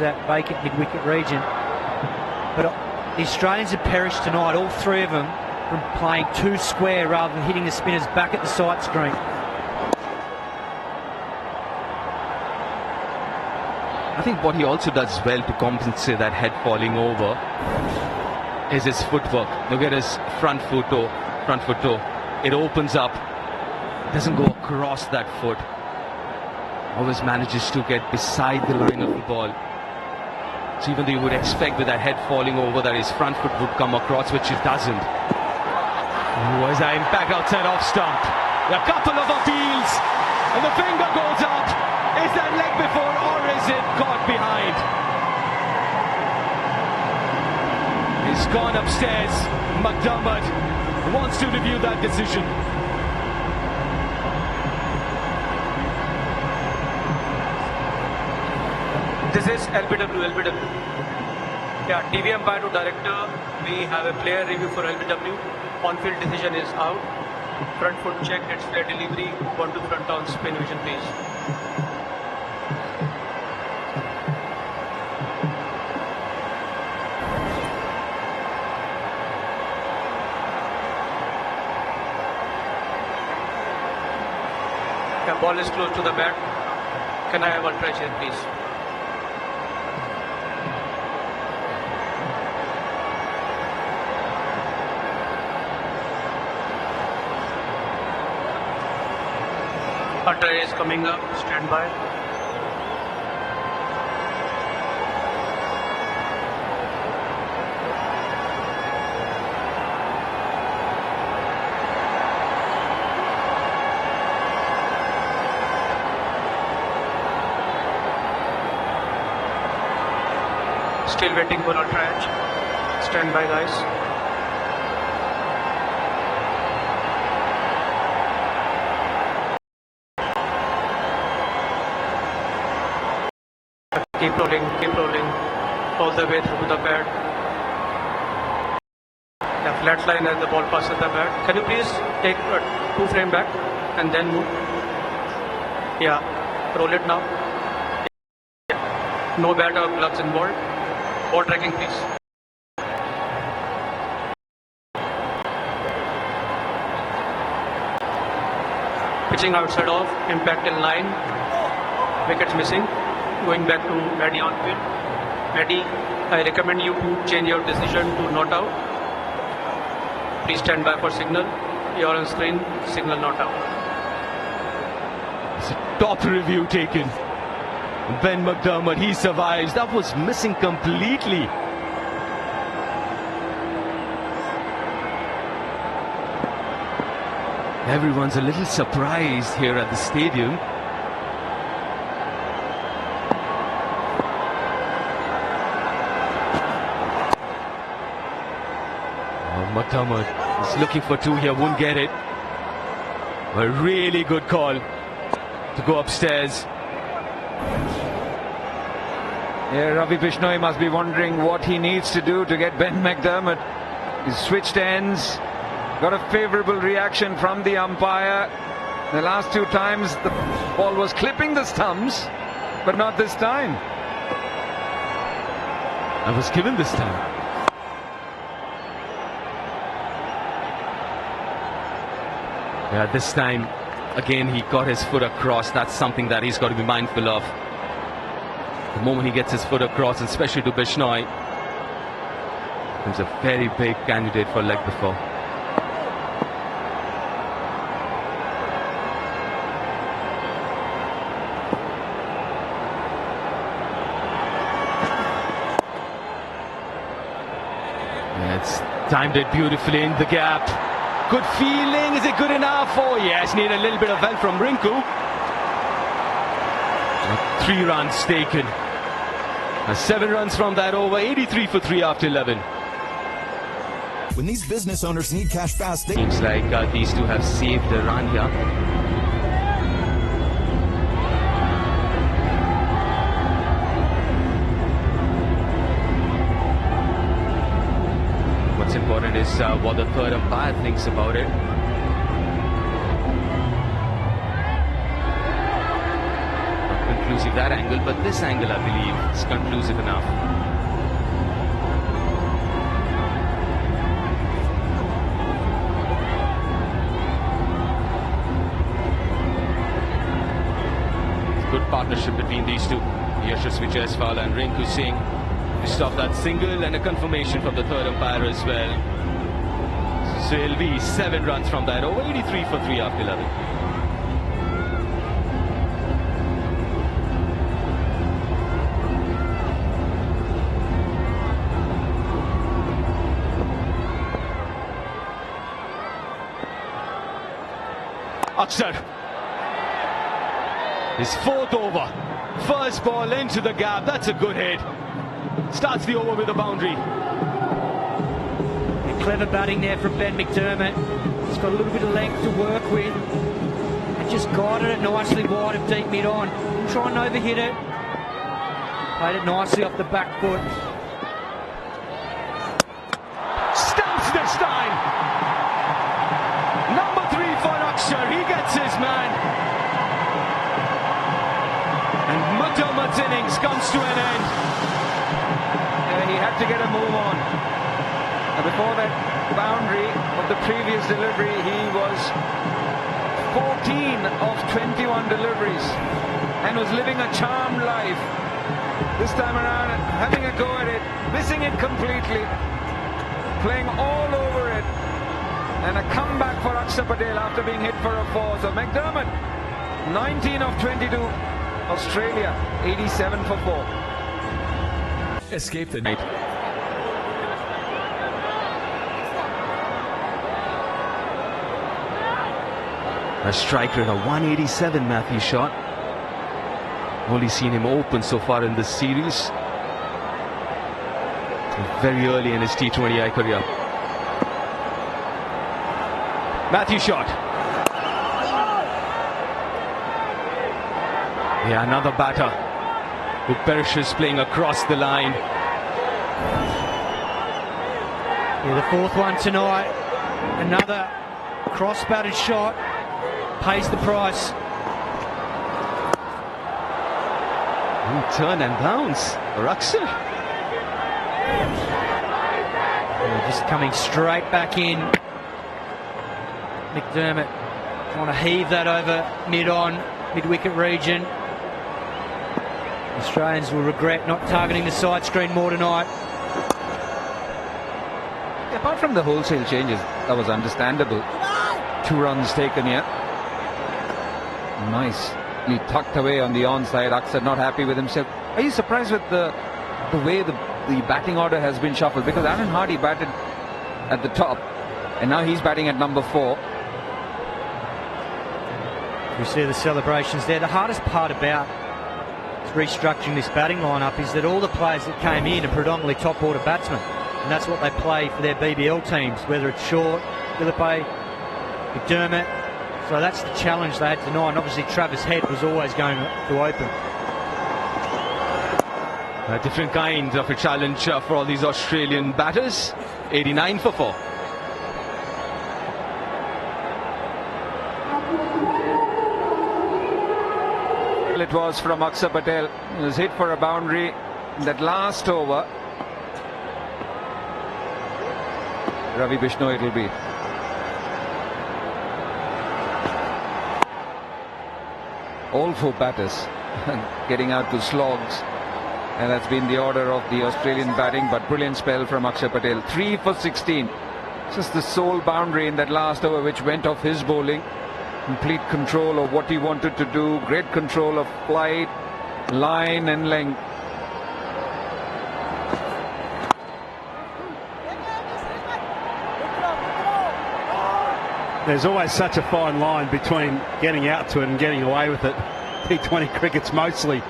that vacant mid-wicket region. But the Australians have perished tonight, all three of them, from playing too square rather than hitting the spinners back at the sight screen. I think what he also does well to compensate that head falling over is his footwork. Look at his front foot toe. It opens up, doesn't go across that foot. Always manages to get beside the line of the ball. So even though you would expect with that head falling over that his front foot would come across, which it doesn't. Was that impact outside off stump? A couple of appeals and the finger goes up. Is that leg before or is it caught behind? He's gone upstairs. McDermott wants to review that decision. This is LBW. Yeah, TV umpire to director. We have a player review for LBW. On-field decision is out. Front foot check, it's fair delivery. 1 to front on spin vision, please. Yeah, ball is close to the bat. Can I have a touch here, please? Try is coming up, stand by. Still waiting for a try. Stand by, guys. Keep rolling, all the way through the bat. The flat line as the ball passes the bat. Can you please take 2 frame back and then move? Yeah, roll it now. Yeah. No bat or gloves involved. Ball tracking, please. Pitching outside off, impact in line. Wickets missing. Going back to Maddie on field. Maddie, I recommend you to change your decision to not out. Please stand by for signal. You're on screen, signal not out. It's a top review taken. Ben McDermott, he survives. That was missing completely. Everyone's a little surprised here at the stadium. McDermott is looking for 2 here, won't get it. A really good call to go upstairs. Yeah, Ravi Bishnoi must be wondering what he needs to do to get Ben McDermott. He's switched ends, got a favourable reaction from the umpire. The last 2 times the ball was clipping the stumps, but not this time. I was given this time. Yeah, this time, again, he got his foot across. That's something that he's got to be mindful of. The moment he gets his foot across, especially to Bishnoi, he's a very big candidate for leg before. Yeah, it's timed it beautifully in the gap. Good feeling. Is it good enough? Oh yes, need a little bit of help from Rinku. 3 runs taken. 7 runs from that over. 83 for 3 after 11. When these business owners need cash fast, Seems like these two have saved a run here. What's important is what the third umpire thinks about it. Not conclusive conclusive that angle, but this angle I believe is conclusive enough. Good partnership between these two, Yashasvi Jaiswal and Rinku Singh. We stop that single and a confirmation from the third umpire as well. So it'll be 7 runs from that over, 83 for 3 after 11. Akshar. His 4th over. First ball into the gap. That's a good hit. Starts the over with a boundary. And clever batting there from Ben McDermott. He's got a little bit of length to work with. And just guided it nicely wide of deep mid on. Try and overhit it. Played it nicely off the back foot. Stumps this time. Number 3 for Akshar. He gets his man. And McDermott's innings comes to an end. He had to get a move on. Before that boundary of the previous delivery, he was 14 of 21 deliveries and was living a charmed life. This time around, having a go at it, missing it completely, playing all over it, and a comeback for Akshar Patel after being hit for a 4. So McDermott, 19 of 22. Australia, 87 for 4. Escape the night. A strike rate of 187, Matthew shot. Only seen him open so far in this series. Very early in his T20I career. Matthew shot. Yeah, another batter who perishes playing across the line. Yeah, the 4th one tonight. Another cross-batted shot. Pays the price. Turn and bounce for Akshar. Yeah, just coming straight back in. McDermott trying to heave that over mid-on, mid-wicket region. Australians will regret not targeting the side screen more tonight. Apart from the wholesale changes, that was understandable. 2 runs taken here. Nicely tucked away on the onside. Akshar not happy with himself. Are you surprised with the way the batting order has been shuffled? Because Aaron Hardy batted at the top, and now he's batting at number 4. We see the celebrations there. The hardest part about restructuring this batting lineup is that all the players that came in are predominantly top order batsmen, and that's what they play for their BBL teams, whether it's Short, Philippe, McDermott. So that's the challenge they had tonight, and obviously Travis Head was always going to open. A different kind of a challenge for all these Australian batters. 89 for 4. It was from Akshar Patel. He was hit for a boundary in that last over. Ravi Bishnoi it will be. All 4 batters getting out to slogs, and that's been the order of the Australian batting, but brilliant spell from Akshar Patel. 3 for 16. Just the sole boundary in that last over which went off his bowling. Complete control of what he wanted to do, great control of flight, line and length. There's always such a fine line between getting out to it and getting away with it. T20 cricket's mostly,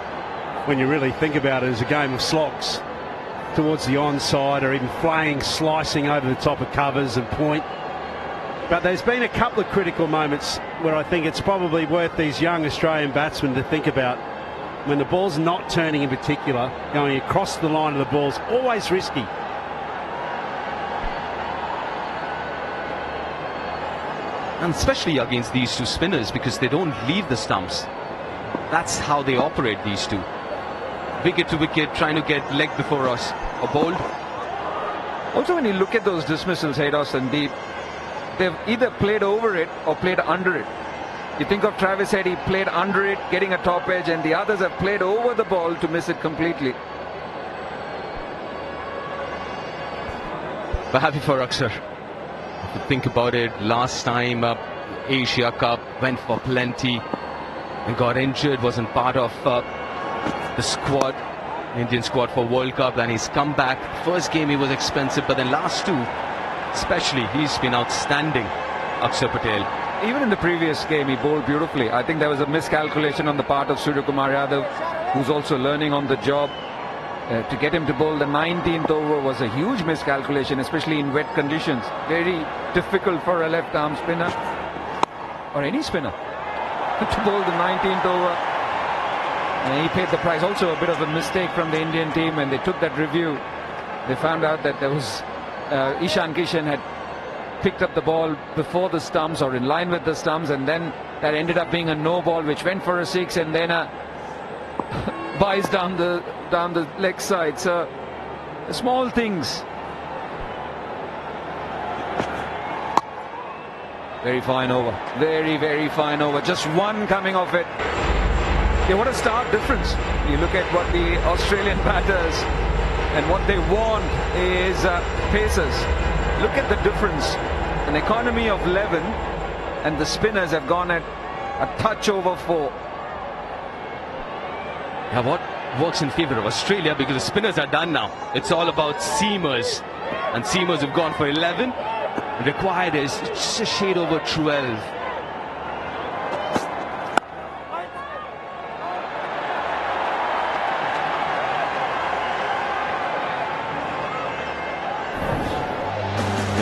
when you really think about it, is a game of slogs towards the onside, or even flaying, slicing over the top of covers and point. But there's been a couple of critical moments where I think it's probably worth these young Australian batsmen to think about. When the ball's not turning in particular, going across the line of the ball's always risky. And especially against these 2 spinners, because they don't leave the stumps. That's how they operate, these two. Wicket to wicket, trying to get leg before us, or bowled. Also, when you look at those dismissals, Haydos and Deep, they've either played over it or played under it. You think of Travis Head, he played under it, getting a top edge, and the others have played over the ball to miss it completely. But happy for Akshar. If you think about it, last time Asia Cup went for plenty and got injured, wasn't part of the squad, Indian squad for World Cup, and he's come back. First game he was expensive, but then last two, especially, he's been outstanding, Akshar Patel. Even in the previous game, he bowled beautifully. I think there was a miscalculation on the part of Surya Kumar Yadav, who's also learning on the job. To get him to bowl the 19th over was a huge miscalculation, especially in wet conditions. Very difficult for a left-arm spinner, or any spinner, to bowl the 19th over. And he paid the price. Also a bit of a mistake from the Indian team when they took that review. They found out that there was Ishan Kishan had picked up the ball before the stumps or in line with the stumps, and then that ended up being a no ball which went for a 6, and then a buys down the leg side. So small things. Very fine over. Very fine over. Just one coming off it. Yeah, what a stark difference. You look at what the Australian batters and what they want is pacers. Look at the difference. An economy of 11, and the spinners have gone at a touch over 4. Yeah, what works in favour of Australia, because the spinners are done now. It's all about seamers, and seamers have gone for 11. Required is just a shade over 12.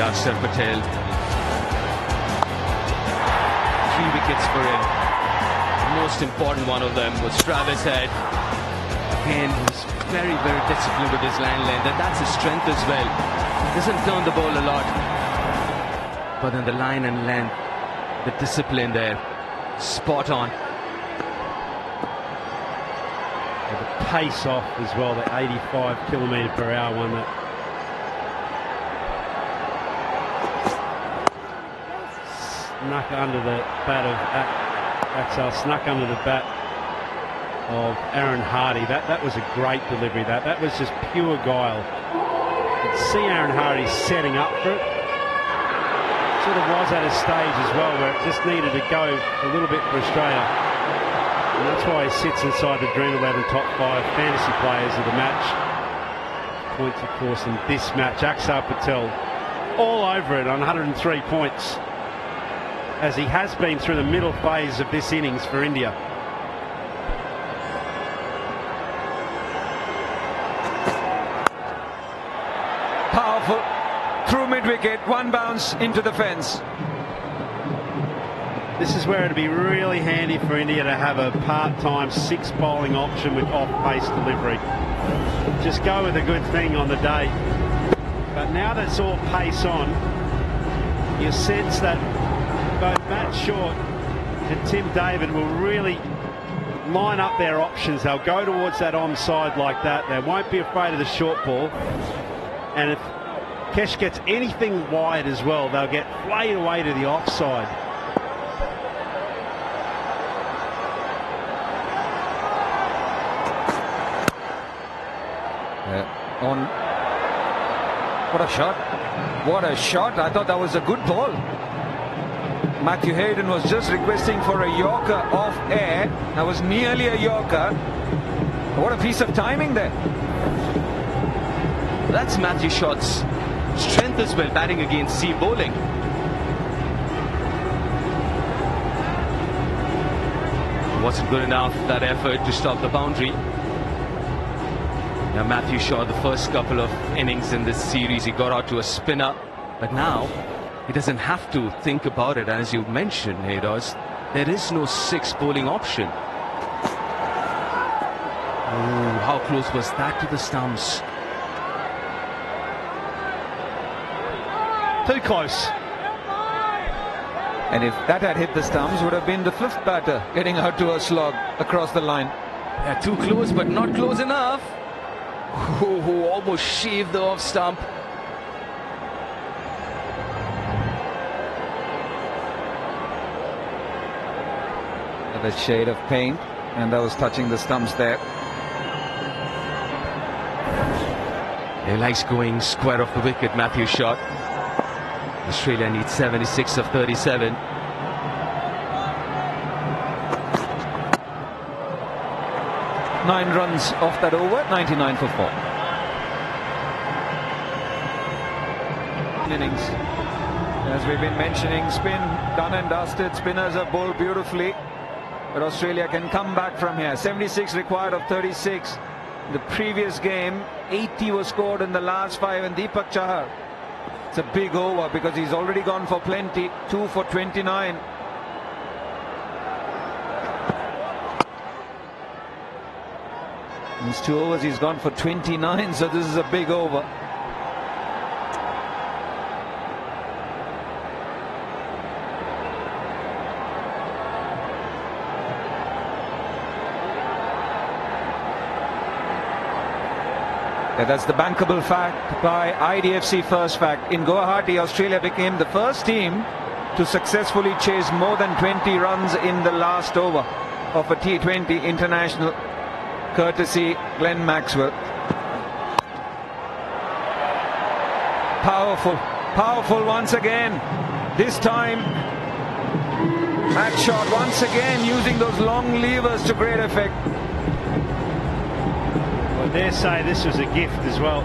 Akshar Patel, 3 wickets for him. The most important one of them was Travis Head. Again, he's very disciplined with his line length, and that's his strength as well. Doesn't turn the ball a lot, but then the line and length, the discipline there, spot on. And the pace off as well, the 85 km/h one. That snuck under the bat of Axel, snuck under the bat of Aaron Hardy. That was a great delivery. That was just pure guile. You could see Aaron Hardy setting up for it. Sort of was at a stage as well where it just needed to go a little bit for Australia. And that's why he sits inside the Dream 11 top 5 fantasy players of the match. Points, of course, in this match. Axel Patel all over it on 103 points, as he has been through the middle phase of this innings for India. Powerful through mid-wicket, one bounce into the fence. This is where it'd be really handy for India to have a part-time 6 bowling option with off-pace delivery. Just go with a good thing on the day. But now that it's all pace on, you sense that both Matt Short and Tim David will really line up their options. They'll go towards that onside like that. They won't be afraid of the short ball. And if Kesh gets anything wide as well, they'll get flayed away to the offside. What a shot. What a shot. I thought that was a good ball. Matthew Hayden was just requesting for a Yorker off air. That was nearly a Yorker. What a piece of timing there. That's Matthew Shot's strength as well, batting against seam bowling. It wasn't good enough, that effort to stop the boundary. Now Matthew Shot, the first couple of innings in this series, he got out to a spinner, but now he doesn't have to think about it. As you mentioned, Haydos, there is no 6 bowling option. Ooh, how close was that to the stumps? Too close. And if that had hit the stumps, would have been the 5th batter getting out to a slog across the line. Yeah, too close, but not close enough. Who almost shaved the off stump. A shade of paint, and that was touching the stumps there. He likes going square off the wicket, Matthew's shot. Australia needs 76 of 37. Nine runs off that over, 99 for 4. Innings. As we've been mentioning, spin done and dusted. Spinners have bowled beautifully, but Australia can come back from here. 76 required of 36. The previous game, 80 was scored in the last 5, and Deepak Chahar, it's a big over because he's already gone for plenty. 2 for 29. In his 2 overs, he's gone for 29, so this is a big over. Yeah, that's the bankable fact by IDFC First Fact. In Guwahati, Australia became the first team to successfully chase more than 20 runs in the last over of a T20 international, courtesy Glenn Maxwell. Powerful once again. This time, that shot once again using those long levers to great effect. I dare say this was a gift as well.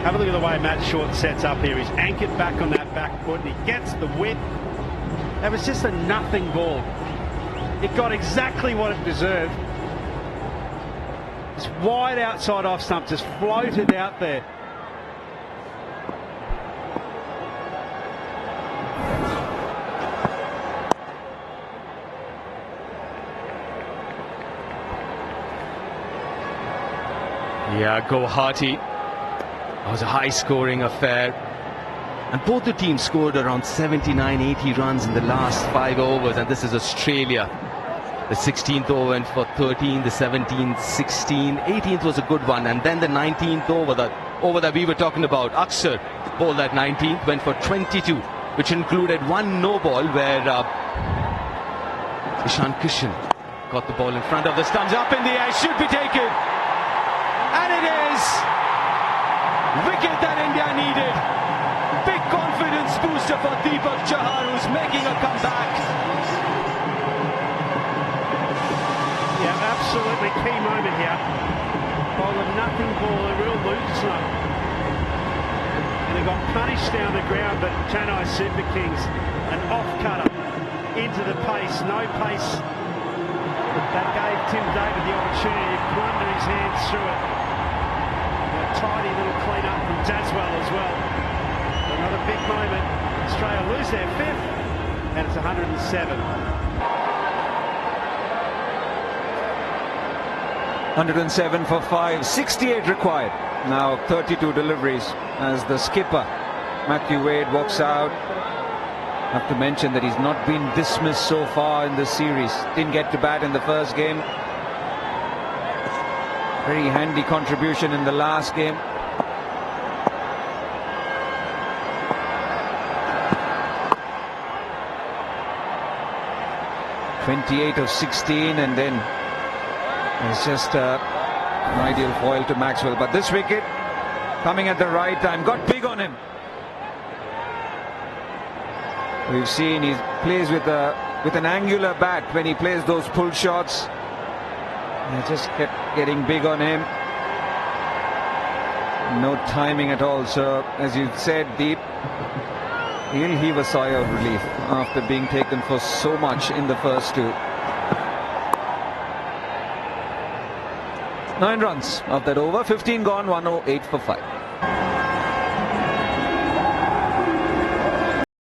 Have a look at the way Matt Short sets up here. He's anchored back on that back foot and he gets the whip. That was just a nothing ball. It got exactly what it deserved. It's wide outside off stump, just floated out there. Yeah, Guwahati. It was a high-scoring affair. And both the teams scored around 79, 80 runs in the last 5 overs. And this is Australia. The 16th over went for 13, the 17th, 16. 18th was a good one. And then the 19th over that we were talking about. Aksar bowled that 19th, went for 22, which included one no ball where Ishan Kishan got the ball in front of the stumps, up in the air, should be taken. And it is! Wicket that India needed. Big confidence booster for Deepak Chahar, who's making a comeback. Yeah, absolutely key moment here. Bowled a nothing ball, a real loose one. And they got punished down the ground, but Chennai Super Kings, an off-cutter into the pace, no pace. That gave Tim David the opportunity to plunder his hands through it. Tidy little clean up from Daswell as well. Another big moment. Australia lose their 5th, and it's 107. 107 for 5, 68 required. Now 32 deliveries as the skipper, Matthew Wade, walks out. I have to mention that he's not been dismissed so far in this series. Didn't get to bat in the first game. Very handy contribution in the last game. .28 of 16, and then it's just an ideal foil to Maxwell. But this wicket coming at the right time, got big on him. We've seen he plays with an angular bat when he plays those pull shots. They just kept getting big on him. No timing at all. So, as you said, Deep, he'll heave a sigh of relief after being taken for so much in the first 2. 9 runs of that over, 15 gone, 108 for 5.